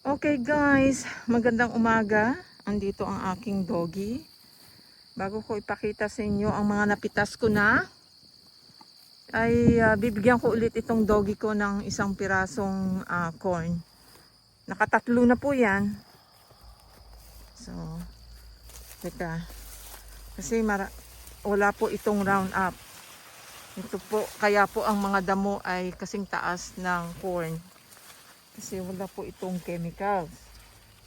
Okay guys, magandang umaga. Andito ang aking doggy. Bago ko ipakita sa inyo ang mga napitas ko na, ay bibigyan ko ulit itong doggy ko ng isang pirasong corn. Nakatatlo na po yan. So, teka. Kasi wala po itong round up. Ito po, kaya po ang mga damo ay kasing taas ng corn. Kasi wala po itong chemicals.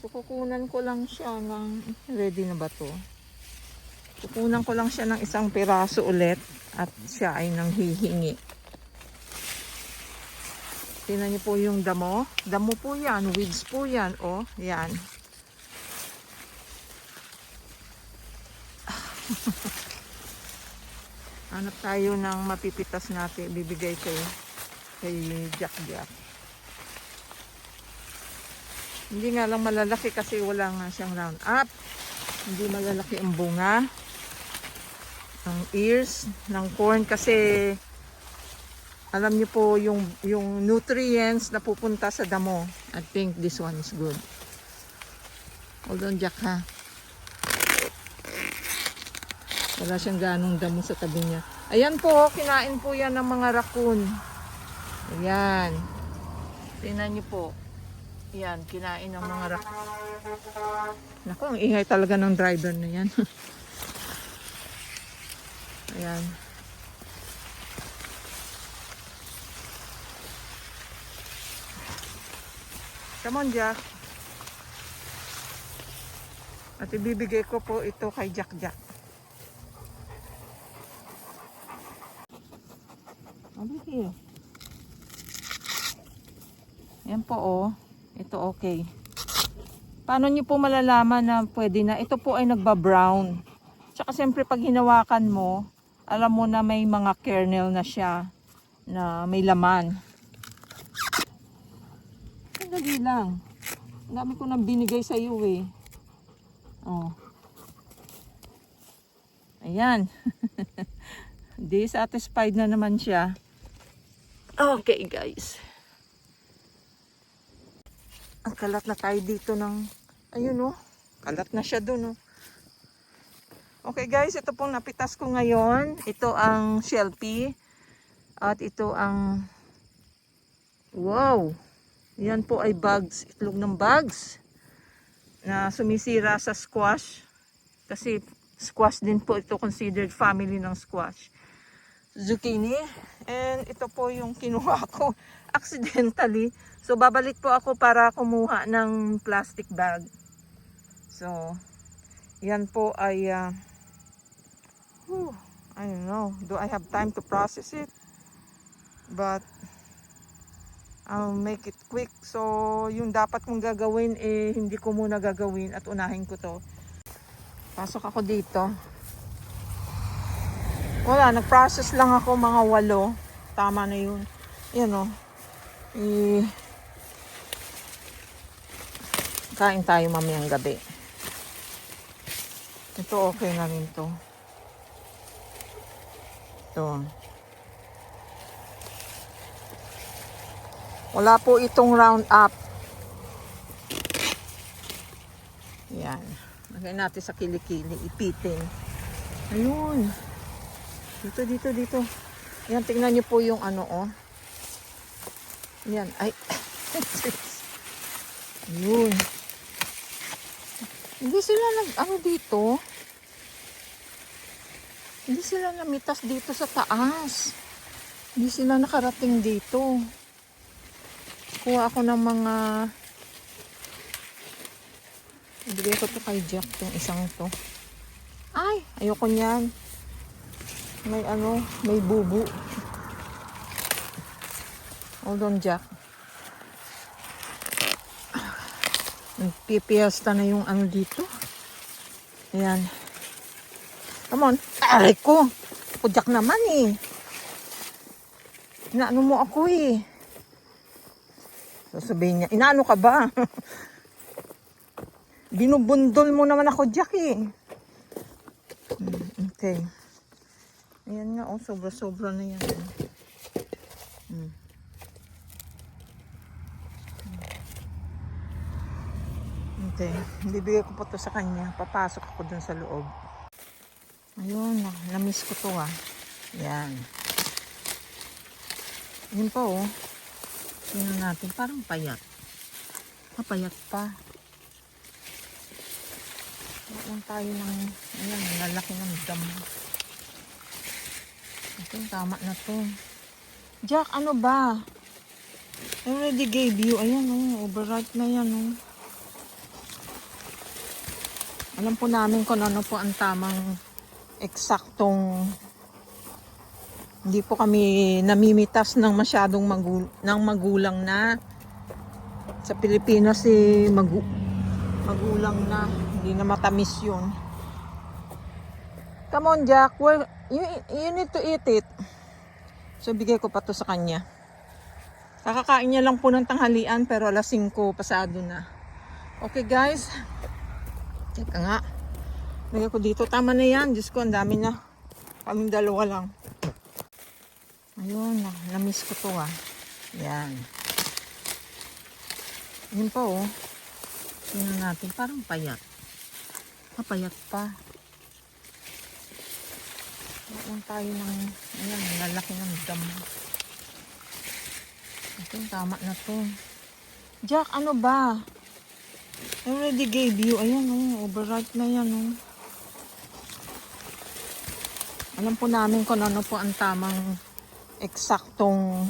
So kukunan ko lang siya ng, ready na ba to? Kukunan ko lang siya ng isang piraso ulit at siya ay nanghihingi. Tingnan niyo po yung damo. Damo po yan, weeds po yan. O, yan. Hanap tayo ng mapipitas natin, bibigay kay Jack Jack. Hindi nga lang malalaki kasi wala nga siyang round up. Hindi malalaki ang bunga. Ang ears ng corn kasi alam niyo po yung nutrients na pupunta sa damo. I think this one is good. Hold on Jack ha. Wala siyang ganong damo sa tabi niya. Ayan po, kinain po yan ng mga raccoon. Ayan. Tingnan niyo po. Yan, kinain ng mga raccoon. Naku, ang ingay talaga ng driver na yan. Ayan. Come on, Jack. At ibibigay ko po ito kay Jack Jack. Over here. Yan po, oh. Ito okay. Paano nyo po malalaman na pwede na? Ito po ay nagba-brown. Tsaka siyempre pag hinawakan mo, alam mo na may mga kernel na siya na may laman. Dali lang. Ang dami ko nang binigay sa iyo eh. Oh. Ayan. Di satisfied na naman siya. Okay guys. Ang kalat na tayo dito ng, ayun oh, kalat na siya dun oh. Okay guys, ito pong napitas ko ngayon. Ito ang Shelpie. At ito ang, wow, yan po ay bugs, itlog ng bugs na sumisira sa squash. Kasi squash din po ito, considered family ng squash. Zucchini. And ito po yung kinuha ko accidentally. So babalik po ako para kumuha ng plastic bag. So yan po ay I don't know, do I have time to process it? But I'll make it quick. So yung dapat kong gagawin eh hindi ko muna gagawin at unahin ko to. Pasok ako dito. Wala, nag-process lang ako mga 8. Tama na yun. Yan o. Kain tayo mamayang gabi. Ito okay na rin to. Ito. Wala po itong round up. Yan. Lagay natin sa kilikili. Ipitin. Ayun. Dito. Yan, tingnan niyo po yung ano, oh. Yan, ay. Ayun. Hindi sila dito. Hindi sila namitas dito sa taas. Hindi sila nakarating dito. Kuha ako ng mga, ibigay ko to kay Jack, tong isang to. Ay, ayoko niyan. May may bubu. Hold on, Jack. Nagpipiesta na yung dito. Ayan. Come on. Aray ko. Ako Jack naman eh. Inaano mo ako eh. Sasabihin niya, inaano ka ba? Binubundol mo naman ako Jack eh. Okay. Ayan nga, oh, sobra-sobra na yan. Okay, bibigay ko po to sa kanya. Papasok ako dun sa loob. Ayun, na-miss ko to ah. Yan. Yun po oh. Tingnan natin, parang payat. Payat pa. Lang tayo ng, ayan, lalaki ng damo. Okay, tama na to. Jack, ano ba? I already gave you. Ayan oh, overripe na yan oh. Alam po namin kung ano po ang tamang eksaktong, hindi po kami namimitas ng masyadong magulang na. Sa Pilipinas magulang na, hindi na matamis yun. Come on Jack, you need to eat it. So bigay ko pa to sa kanya. Kakakain niya lang po ng tanghalian pero alas 5 pasado na. Okay guys, teka nga, lagay ko dito, tama na yan. Diyos ko, ang dami na, kaming dalawa lang. Ayun, na-miss ko to ah. Yan. Yun pa oh. Tingnan natin, parang payat. Payat pa. Lang tayo ng, ayan, lalaki ng damo. Okay, tama na to. Jack, ano ba? I already gave you. Ayan oh, overripe na yan oh. Alam po namin kung ano po ang tamang eksaktong,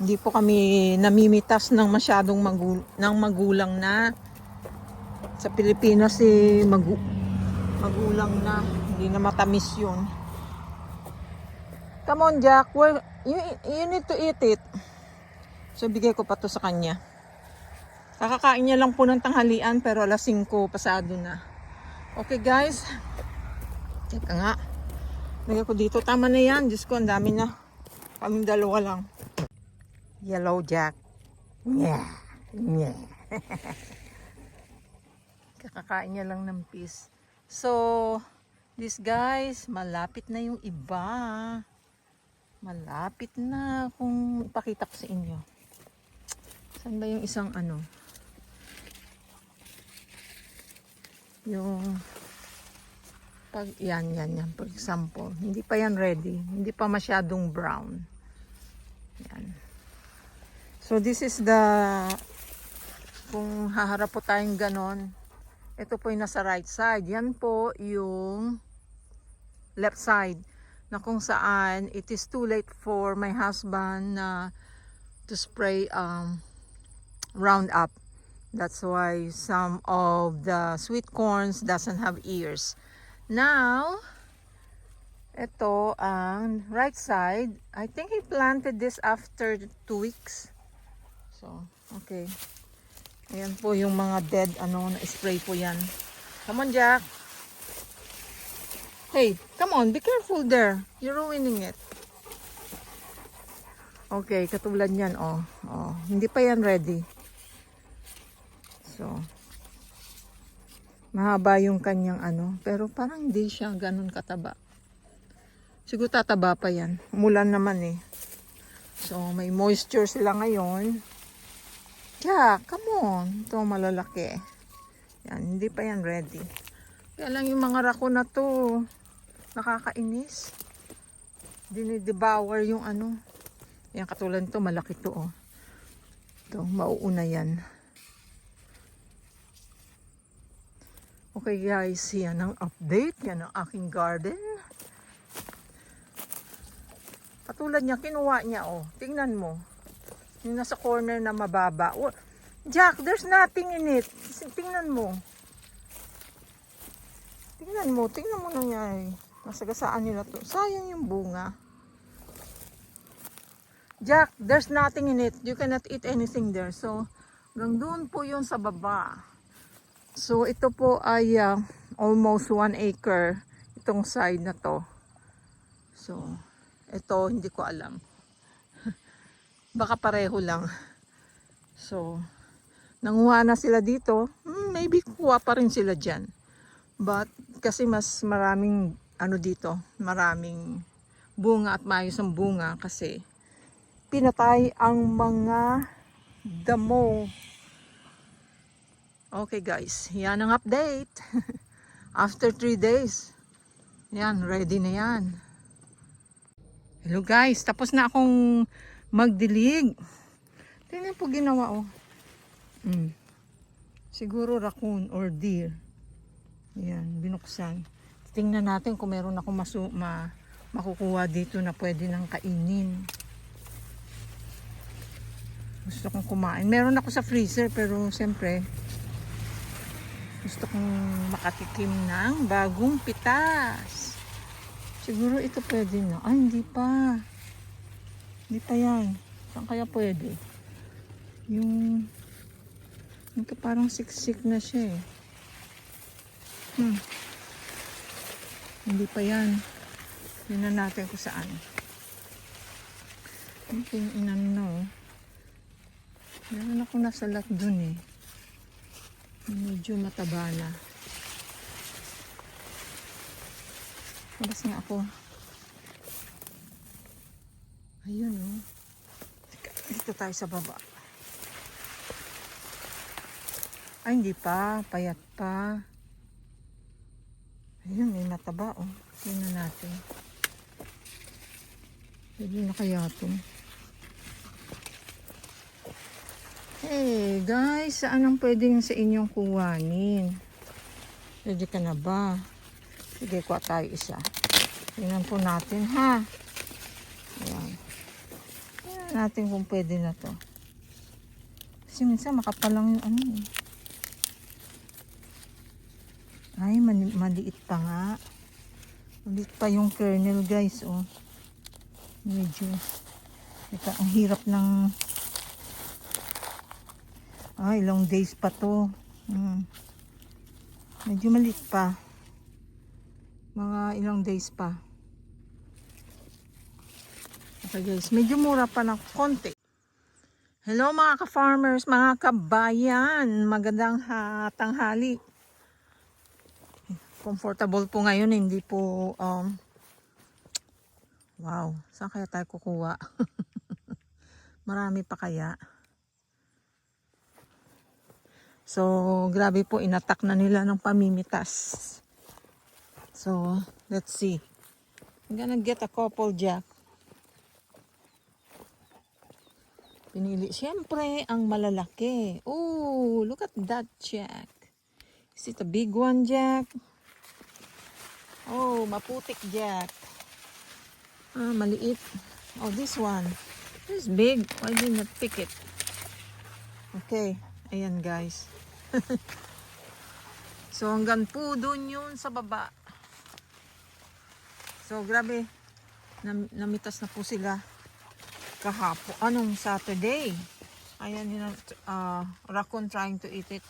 hindi po kami namimitas ng masyadong magulang na. Sa Pilipinas magulang na, hindi na matamis yun. Come on Jack, you need to eat it. So bigay ko pa to sa kanya. Kakakain niya lang po ng tanghalian pero alas 5 pasado na. Okay guys, teka nga, lagay ko dito, tama na yan. Diyos ko, ang dami na, kaming dalawa lang. Yellow Jack. Yeah. Yeah. Kakakain niya lang ng piece. So, this guys, malapit na yung iba. Malapit na, kung ipakita ko sa inyo. Saan ba yung isang ano? Yung pag yan. For example, hindi pa yan ready. Hindi pa masyadong brown. Yan. So, this is the, kung haharap po tayong ganon, ito po yung nasa right side. Yan po yung left side, na kung saan it is too late for my husband to spray Roundup. That's why some of the sweet corns doesn't have ears. Now, ito ang right side. I think he planted this after 2 weeks. So, okay. Ayan po yung mga dead, na-spray po yan. Come on, Jack. Hey, come on, be careful there. You're ruining it. Okay, katulad yan, oh. Hindi pa yan ready. So, mahaba yung kanyang pero parang hindi siya ganun kataba. Siguro tataba pa yan. Umulan naman eh. So, may moisture sila ngayon. Yeah, come on. Ito malalaki. Yan, hindi pa yan ready. Kaya lang yung mga rako na to, nakakainis. Dinidevour yung Yan, katulad nito, malaki to oh. Ito, mauuna yan. Okay guys, yan ang update. Yan ang aking garden. Katulad niya, kinuha niya oh. Tingnan mo. Yung nasa corner na mababa. Oh, Jack, there's nothing in it. Tingnan mo. Tingnan mo nangyari. Masagasaan nila to. Sayang yung bunga. Jack, there's nothing in it. You cannot eat anything there. So, hanggang doon po yun sa baba. So, ito po ay almost 1 acre. Itong side na to. So, ito hindi ko alam. Baka pareho lang. So, nanguha na sila dito. Maybe kuha pa rin sila dyan. But, kasi mas maraming dito. Maraming bunga at maayos ang bunga kasi pinatay ang mga damo. Okay guys, yan ang update. After 3 days. Yan, ready na yan. Hello guys, tapos na akong magdilig. Tingnan po ginawa oh. Siguro raccoon or deer. Yan, binuksan. Tingnan natin kung meron ako makukuha dito na pwede nang kainin. Gusto kong kumain. Meron ako sa freezer pero siyempre gusto kong makatikim ng bagong pitas. Siguro ito pwede na. Ay, hindi pa. Hindi pa yan. Saan kaya pwede? Yung ito parang siksik na siya eh. Hindi pa yan. Tingnan natin kung saan. Ito yung inano. Meron ako nasalat dun eh. Medyo mataba na. Labas nga ako. Ayun oh. Dito tayo sa baba. Ay, hindi pa. Payat pa. Ayun, may mataba oh. Tingnan natin. Pwede na kaya ito. Hey guys, saan ang pwedeng sa inyong kuwanin? Pwede ka na ba? Sige, kuha tayo isa. Tingnan po natin ha. Ayan. Tingnan natin kung pwede na to. Kasi minsan makapalang yung ano eh. Ay, maliit pa nga. Maliit pa yung kernel guys oh. Medyo. Ito, ang hirap ng ilang days pa to. Medyo maliit pa. Mga ilang days pa. Okay guys, medyo mura pa ng konti. Hello mga ka-farmers, mga kabayan. Magandang tanghali. Comfortable po ngayon, hindi po wow, saan kaya tayo kukuha? Marami pa kaya? So, grabe po, inatak na nila ng pamimitas. So, let's see. I'm gonna get a couple jack. Pinili, siyempre, ang malalaki. Oh, look at that jack. Is it a big one, jack? Oh, maputik jack. Maliit. Oh, this one. This is big. Why did not pick it? Okay. Ayan, guys. So, hanggang po doon yun sa baba. So, grabe. Namitas na po sila kahapon. Anong Saturday? Ayan yun, raccoon trying to eat it.